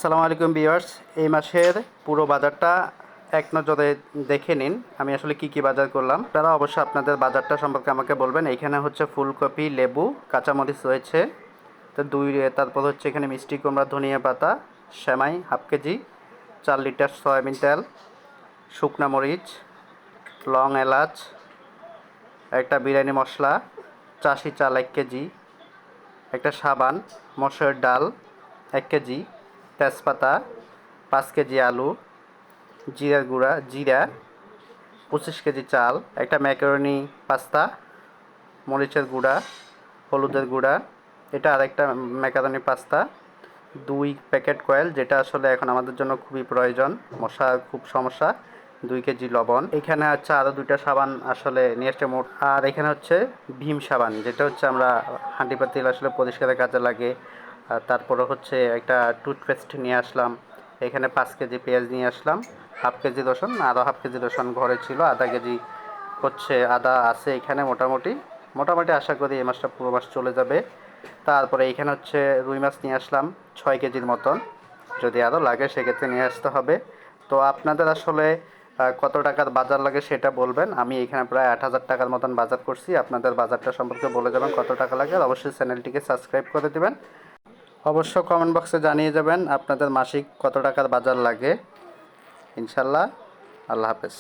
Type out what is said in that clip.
আসসালামু আলাইকুম ভিউয়ার্স। এই মাসের পুরো বাজারটা এক নজরে দেখে নিন। আমি আসলে কি কি বাজার করলাম, তারা অবশ্যই আপনাদের বাজারটা সম্পর্কে আমাকে বলবেন। এইখানে হচ্ছে ফুলকপি, লেবু, কাঁচামরিচ রয়েছে, তো তারপর হচ্ছে এখানে মিষ্টি কুমড়া, ধনিয়া পাতা, সেমাই হাফ কেজি, 4 লিটার সয়াবিন তেল, শুকনা মরিচ, লং এলাচ, একটা বিরিয়ানি মশলা, চাষি চাল 1 কেজি, একটা সাবান, মসুর ডাল 1 কেজি, তেজপাতা, 5 কেজি আলু, জিরার গুঁড়া, জিরা, 25 কেজি চাল, একটা ম্যাকারনি পাস্তা, মরিচের গুঁড়া, হলুদের গুঁড়া, এটা আরেকটা ম্যাকারনি পাস্তা, 2 প্যাকেট কয়েল, যেটা আসলে এখন আমাদের জন্য খুবই প্রয়োজন, মশার খুব সমস্যা, 2 কেজি লবণ। এখানে হচ্ছে আরও 2টা সাবান আসলে নিয়ে এসছে মোট। আর এখানে হচ্ছে ভীম সাবান, যেটা হচ্ছে আমরা হাঁড়ি পাতিল আসলে পরিষ্কারের কাজে লাগে। আর তারপরে হচ্ছে একটা টুথপেস্ট নিয়ে আসলাম। এখানে 5 কেজি পেঁয়াজ নিয়ে আসলাম, হাফ কেজি রসুন, আরও হাফ কেজি রসুন ঘরে ছিল, আধা কেজি হচ্ছে আদা আছে এখানে। মোটামুটি মোটামুটি আশা করি এই মাসটা পুরো মাস চলে যাবে। তারপরে এখানে হচ্ছে রুই মাছ নিয়ে আসলাম 6 কেজির মতন, যদি আরও লাগে সেক্ষেত্রে নিয়ে আসতে হবে। তো আপনাদের আসলে কত টাকার বাজার লাগে সেটা বলবেন। আমি এখানে প্রায় 8,000 টাকার মতন বাজার করছি। আপনাদের বাজারটা সম্পর্কে বলে যাবেন কত টাকা লাগে, আর অবশ্যই চ্যানেলটিকে সাবস্ক্রাইব করে দেবেন। অবশ্য কমেন্ট বক্সে জানিয়ে যাবেন আপনাদের মাসিক কত টাকার বাজার লাগে। ইনশাল্লাহ। আল্লাহ হাফেজ।